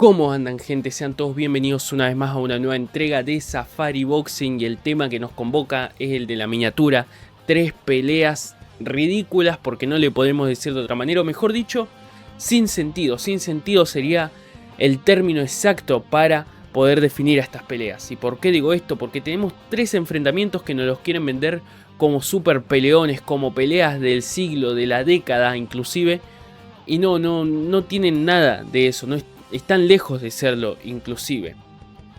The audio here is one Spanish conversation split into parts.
¿Cómo andan, gente? Sean todos bienvenidos una vez más a una nueva entrega de Safari Boxing, y el tema que nos convoca es el de la miniatura. 3 peleas ridículas, porque no le podemos decir de otra manera, o mejor dicho, sin sentido. Sin sentido sería el término exacto para poder definir a estas peleas. ¿Y por qué digo esto? Porque tenemos 3 enfrentamientos que nos los quieren vender como super peleones, como peleas del siglo, de la década inclusive, y no tienen nada de eso, están lejos de serlo inclusive.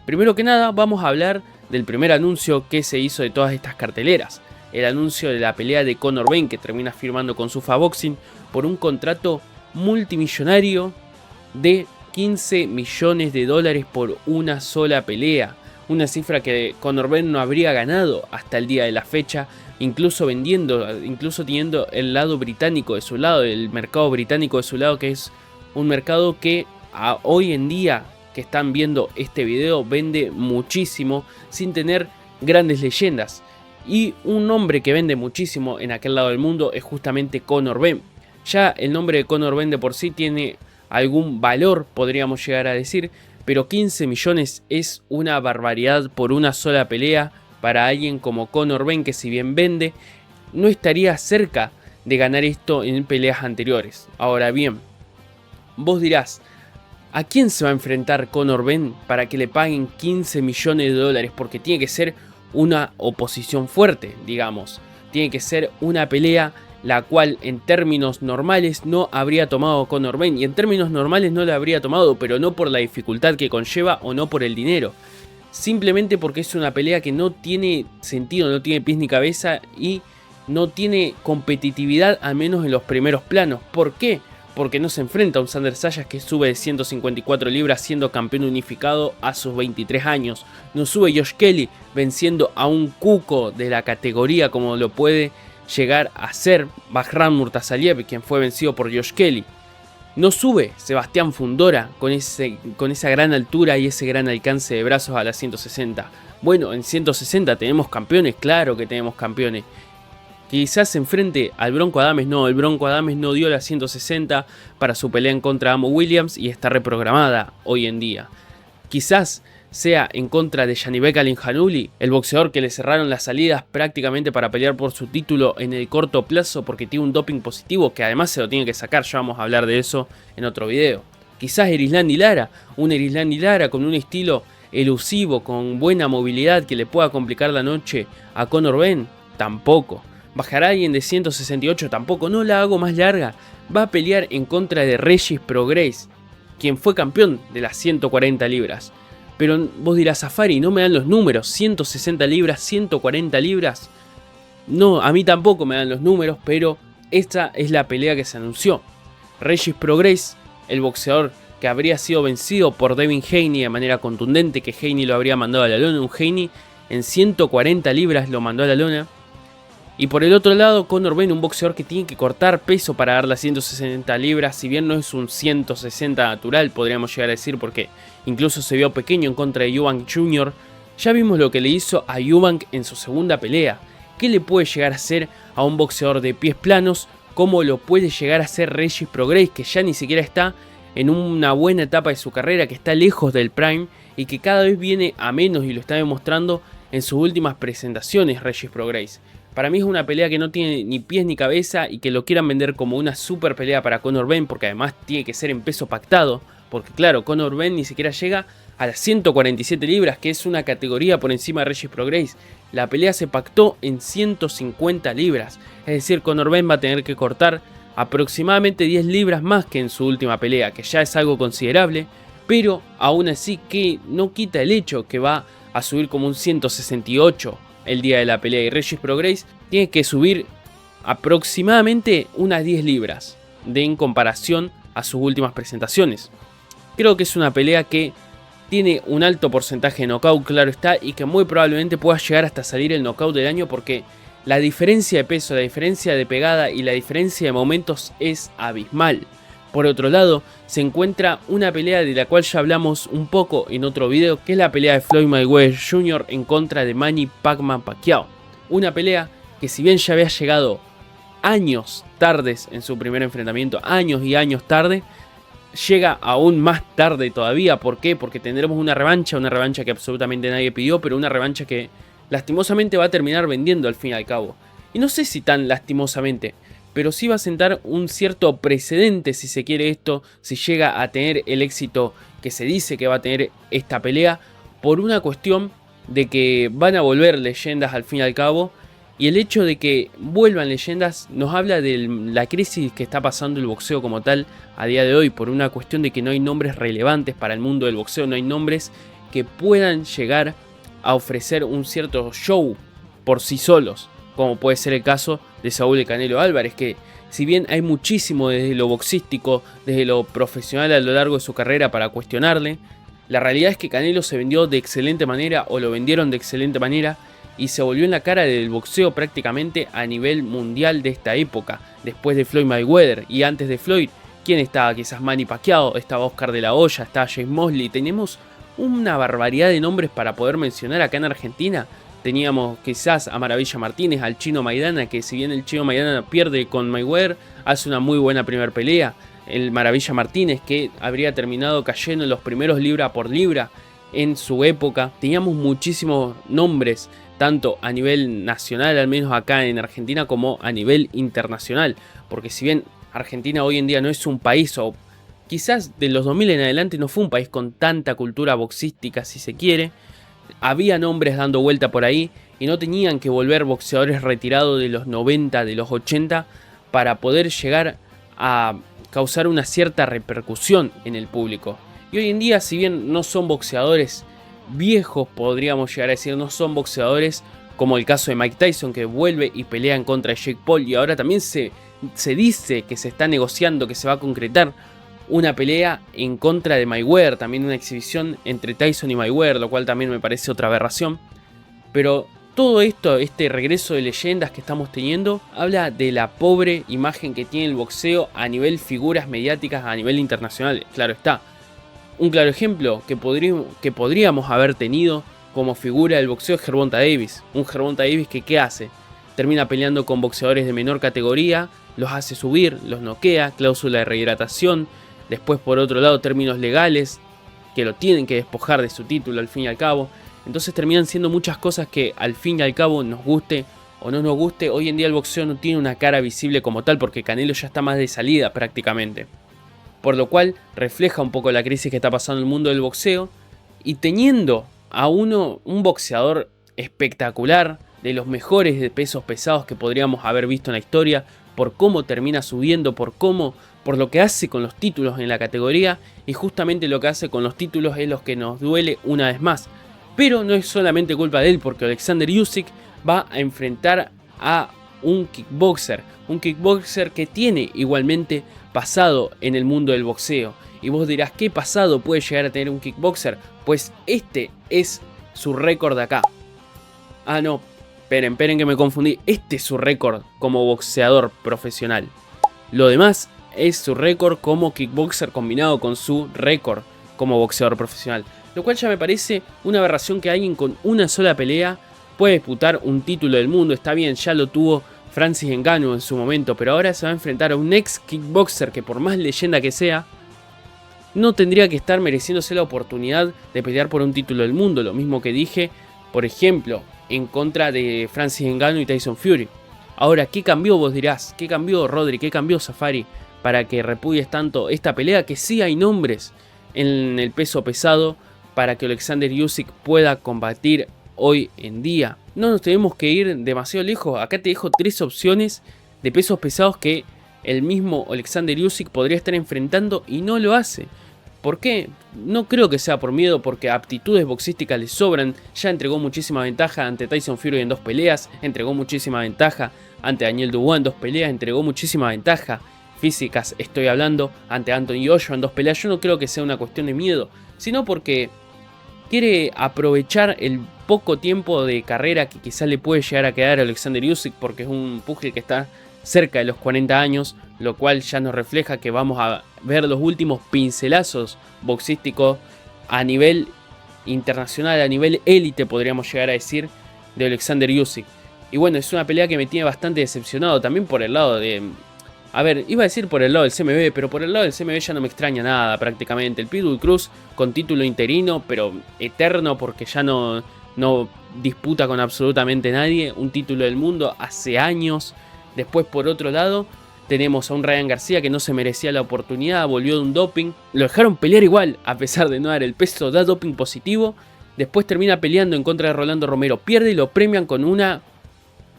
Primero que nada vamos a hablar del primer anuncio que se hizo de todas estas carteleras. El anuncio de la pelea de Conor Benn, que termina firmando con Zuffa Boxing por un contrato multimillonario de 15 millones de dólares por una sola pelea. Una cifra que Conor Benn no habría ganado hasta el día de la fecha, incluso teniendo el lado británico de su lado, el mercado británico de su lado, que es un mercado que hoy en día que están viendo este video vende muchísimo sin tener grandes leyendas. Y un nombre que vende muchísimo en aquel lado del mundo es justamente Conor Benn. Ya el nombre de Conor Benn de por sí tiene algún valor, podríamos llegar a decir, pero 15 millones es una barbaridad por una sola pelea para alguien como Conor Benn, que si bien vende, no estaría cerca de ganar esto en peleas anteriores. Ahora bien, vos dirás, ¿a quién se va a enfrentar Conor Benn para que le paguen 15 millones de dólares? Porque tiene que ser una oposición fuerte, digamos. Tiene que ser una pelea la cual en términos normales no habría tomado Conor Benn. Y en términos normales no la habría tomado, pero no por la dificultad que conlleva o no por el dinero. Simplemente porque es una pelea que no tiene sentido, no tiene pies ni cabeza y no tiene competitividad, al menos en los primeros planos. ¿Por qué? Porque no se enfrenta a un Sandor Sayas que sube de 154 libras siendo campeón unificado a sus 23 años. No sube Josh Kelly venciendo a un cuco de la categoría como lo puede llegar a ser Bahram Murtazayev, quien fue vencido por Josh Kelly. No sube Sebastián Fundora con esa gran altura y ese gran alcance de brazos a las 160. Bueno, en 160 tenemos campeones, claro que tenemos campeones. Quizás se enfrente al Bronco Adames, no, el Bronco Adames no dio las 160 para su pelea en contra de Amo Williams y está reprogramada hoy en día. Quizás sea en contra de Yanibek Alinjanuli, el boxeador que le cerraron las salidas prácticamente para pelear por su título en el corto plazo porque tiene un doping positivo que además se lo tiene que sacar, ya vamos a hablar de eso en otro video. Quizás Erislandy Lara, un Erislandy Lara con un estilo elusivo, con buena movilidad que le pueda complicar la noche a Conor Benn, tampoco. Bajará alguien de 168, tampoco, no la hago más larga. Va a pelear en contra de Regis Prograis, quien fue campeón de las 140 libras. Pero vos dirás, Safari, no me dan los números, 160 libras, 140 libras. No, a mí tampoco me dan los números, pero esta es la pelea que se anunció. Regis Prograis, el boxeador que habría sido vencido por Devin Haney de manera contundente, que Haney lo habría mandado a la lona, un Haney en 140 libras lo mandó a la lona. Y por el otro lado, Conor Benn, un boxeador que tiene que cortar peso para dar las 160 libras, si bien no es un 160 natural, podríamos llegar a decir, porque incluso se vio pequeño en contra de Eubank Jr. Ya vimos lo que le hizo a Eubank en su segunda pelea. ¿Qué le puede llegar a hacer a un boxeador de pies planos? ¿Cómo lo puede llegar a hacer Regis Prograis, que ya ni siquiera está en una buena etapa de su carrera, que está lejos del prime y que cada vez viene a menos y lo está demostrando en sus últimas presentaciones Regis Prograis? Para mí es una pelea que no tiene ni pies ni cabeza y que lo quieran vender como una super pelea para Conor Benn, porque además tiene que ser en peso pactado, porque claro, Conor Benn ni siquiera llega a las 147 libras, que es una categoría por encima de Regis Prograis. La pelea se pactó en 150 libras, es decir, Conor Benn va a tener que cortar aproximadamente 10 libras más que en su última pelea, que ya es algo considerable, pero aún así que no quita el hecho que va a subir como un 168 el día de la pelea, y Regis Prograis tiene que subir aproximadamente unas 10 libras en comparación a sus últimas presentaciones. Creo que es una pelea que tiene un alto porcentaje de knockout, claro está, y que muy probablemente pueda llegar hasta salir el knockout del año, porque la diferencia de peso, la diferencia de pegada y la diferencia de momentos es abismal. Por otro lado, se encuentra una pelea de la cual ya hablamos un poco en otro video, que es la pelea de Floyd Mayweather Jr. en contra de Manny Pacquiao. Una pelea que, si bien ya había llegado años tardes en su primer enfrentamiento, años y años tarde, llega aún más tarde todavía. ¿Por qué? Porque tendremos una revancha que absolutamente nadie pidió, pero una revancha que lastimosamente va a terminar vendiendo al fin y al cabo. Y no sé si tan lastimosamente, pero sí va a sentar un cierto precedente, si se quiere esto, si llega a tener el éxito que se dice que va a tener esta pelea, por una cuestión de que van a volver leyendas al fin y al cabo. Y el hecho de que vuelvan leyendas nos habla de la crisis que está pasando el boxeo como tal a día de hoy, por una cuestión de que no hay nombres relevantes para el mundo del boxeo, no hay nombres que puedan llegar a ofrecer un cierto show por sí solos, como puede ser el caso de Saúl El Canelo Álvarez, que si bien hay muchísimo desde lo boxístico, desde lo profesional a lo largo de su carrera para cuestionarle, la realidad es que Canelo se vendió de excelente manera, o lo vendieron de excelente manera, y se volvió en la cara del boxeo prácticamente a nivel mundial de esta época, después de Floyd Mayweather. Y antes de Floyd, ¿quién estaba? Quizás Manny Pacquiao, estaba Oscar de la Hoya, estaba James Mosley. Tenemos una barbaridad de nombres para poder mencionar acá en Argentina. Teníamos quizás a Maravilla Martínez, al Chino Maidana, que si bien el Chino Maidana pierde con Mayweather, hace una muy buena primera pelea. El Maravilla Martínez, que habría terminado cayendo en los primeros libra por libra en su época. Teníamos muchísimos nombres, tanto a nivel nacional, al menos acá en Argentina, como a nivel internacional. Porque si bien Argentina hoy en día no es un país, o quizás de los 2000 en adelante no fue un país con tanta cultura boxística, si se quiere, había nombres dando vuelta por ahí y no tenían que volver boxeadores retirados de los 90, de los 80, para poder llegar a causar una cierta repercusión en el público. Y hoy en día, si bien no son boxeadores viejos, podríamos llegar a decir, no son boxeadores como el caso de Mike Tyson, que vuelve y pelea en contra de Jake Paul, y ahora también se dice que se está negociando, que se va a concretar una pelea en contra de Mayweather, también una exhibición entre Tyson y Mayweather, lo cual también me parece otra aberración. Pero todo esto, este regreso de leyendas que estamos teniendo, habla de la pobre imagen que tiene el boxeo a nivel figuras mediáticas, a nivel internacional, claro está. Un claro ejemplo que podríamos haber tenido como figura del boxeo es Gervonta Davis. Un Gervonta Davis que ¿qué hace? Termina peleando con boxeadores de menor categoría, los hace subir, los noquea, cláusula de rehidratación. Después, por otro lado, términos legales que lo tienen que despojar de su título al fin y al cabo. Entonces terminan siendo muchas cosas que al fin y al cabo, nos guste o no nos guste, hoy en día el boxeo no tiene una cara visible como tal, porque Canelo ya está más de salida prácticamente. Por lo cual refleja un poco la crisis que está pasando en el mundo del boxeo. Y teniendo a un boxeador espectacular, de los mejores de pesos pesados que podríamos haber visto en la historia, por cómo termina subiendo, por lo que hace con los títulos en la categoría, y justamente lo que hace con los títulos es lo que nos duele una vez más. Pero no es solamente culpa de él, porque Alexander Usyk va a enfrentar a un kickboxer que tiene igualmente pasado en el mundo del boxeo. Y vos dirás, ¿qué pasado puede llegar a tener un kickboxer? Pues este es su récord de acá. Ah, no, esperen que me confundí. Este es su récord como boxeador profesional. Lo demás es su récord como kickboxer combinado con su récord como boxeador profesional. Lo cual ya me parece una aberración que alguien con una sola pelea puede disputar un título del mundo. Está bien, ya lo tuvo Francis Ngannou en su momento, pero ahora se va a enfrentar a un ex kickboxer que, por más leyenda que sea, no tendría que estar mereciéndose la oportunidad de pelear por un título del mundo. Lo mismo que dije, por ejemplo, en contra de Francis Ngannou y Tyson Fury. Ahora, ¿qué cambió? Vos dirás, ¿qué cambió Rodri? ¿Qué cambió Safari para que repudies tanto esta pelea? Que sí hay nombres en el peso pesado para que Alexander Usyk pueda combatir hoy en día. No nos tenemos que ir demasiado lejos. Acá te dejo 3 opciones de pesos pesados que el mismo Alexander Usyk podría estar enfrentando y no lo hace. ¿Por qué? No creo que sea por miedo, porque aptitudes boxísticas le sobran. Ya entregó muchísima ventaja ante Tyson Fury en 2 peleas, entregó muchísima ventaja ante Daniel Dubois en 2 peleas, entregó muchísima ventaja físicas, estoy hablando, ante Anthony Joshua en 2 peleas. Yo no creo que sea una cuestión de miedo, sino porque quiere aprovechar el poco tiempo de carrera que quizás le puede llegar a quedar a Alexander Usyk, porque es un pugil que está cerca de los 40 años, lo cual ya nos refleja que vamos a ver los últimos pincelazos boxísticos a nivel internacional, a nivel élite podríamos llegar a decir, de Alexander Usyk. Y bueno, es una pelea que me tiene bastante decepcionado, también por el lado de A ver, iba a decir por el lado del CMB, pero por el lado del CMB ya no me extraña nada prácticamente. El Pitbull Cruz con título interino, pero eterno porque ya no disputa con absolutamente nadie. Un título del mundo hace años. Después por otro lado tenemos a un Ryan García que no se merecía la oportunidad, volvió de un doping. Lo dejaron pelear igual, a pesar de no dar el peso, da doping positivo. Después termina peleando en contra de Rolando Romero, pierde y lo premian con una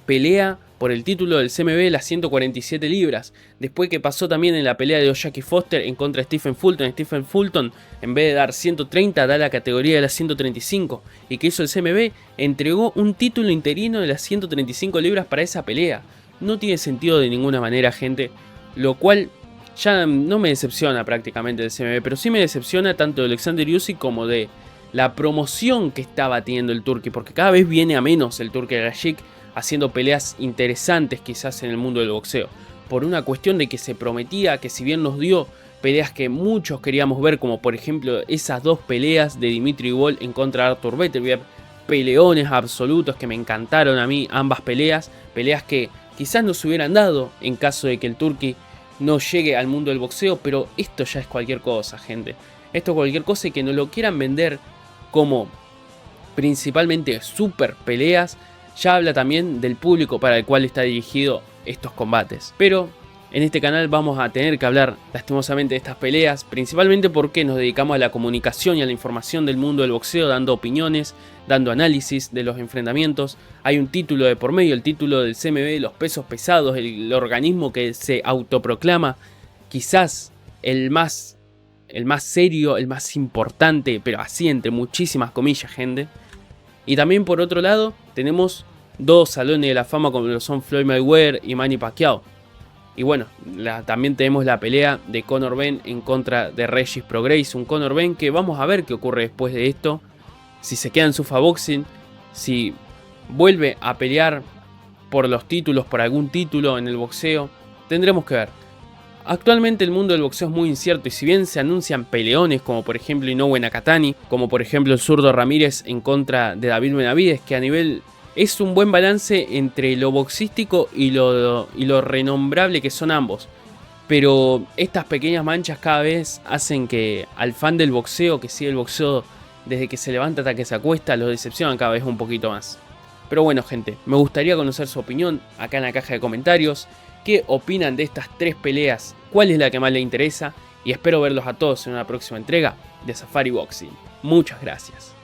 pelea por el título del CMB, las 147 libras. Después que pasó también en la pelea de Jackie Foster en contra de Stephen Fulton. Stephen Fulton, en vez de dar 130, da la categoría de las 135. Y que hizo el CMB, entregó un título interino de las 135 libras para esa pelea. No tiene sentido de ninguna manera, gente. Lo cual ya no me decepciona prácticamente del CMB, pero sí me decepciona tanto de Alexander Usyk como de la promoción que estaba teniendo el Turki. Porque cada vez viene a menos el Turki Al-Gashik, haciendo peleas interesantes quizás en el mundo del boxeo. Por una cuestión de que se prometía, que si bien nos dio peleas que muchos queríamos ver, como por ejemplo esas dos peleas de Dimitri Bivol en contra de Artur Beterbiev, peleones absolutos que me encantaron a mí ambas peleas, peleas que quizás no se hubieran dado en caso de que el Turki no llegue al mundo del boxeo, pero esto ya es cualquier cosa, gente. Esto es cualquier cosa y que nos lo quieran vender como principalmente super peleas, ya habla también del público para el cual está dirigido estos combates. Pero en este canal vamos a tener que hablar lastimosamente de estas peleas, principalmente porque nos dedicamos a la comunicación y a la información del mundo del boxeo, dando opiniones, dando análisis de los enfrentamientos. Hay un título de por medio, el título del CMB, los pesos pesados, el organismo que se autoproclama quizás el más serio, el más importante, pero así entre muchísimas comillas, gente. Y también por otro lado tenemos dos salones de la fama como lo son Floyd Mayweather y Manny Pacquiao. Y bueno, también tenemos la pelea de Conor Benn en contra de Regis Prograis. Un Conor Benn que vamos a ver qué ocurre después de esto. Si se queda en Zuffa Boxing, si vuelve a pelear por los títulos, por algún título en el boxeo. Tendremos que ver. Actualmente el mundo del boxeo es muy incierto y si bien se anuncian peleones como por ejemplo Inoue Nakatani, como por ejemplo el zurdo Ramírez en contra de David Benavidez, que a nivel es un buen balance entre lo boxístico y lo renombrable que son ambos. Pero estas pequeñas manchas cada vez hacen que al fan del boxeo, que sigue el boxeo desde que se levanta hasta que se acuesta, lo decepcionan cada vez un poquito más. Pero bueno, gente, me gustaría conocer su opinión acá en la caja de comentarios. ¿Qué opinan de estas tres peleas? ¿Cuál es la que más les interesa? Y espero verlos a todos en una próxima entrega de Safari Boxing. Muchas gracias.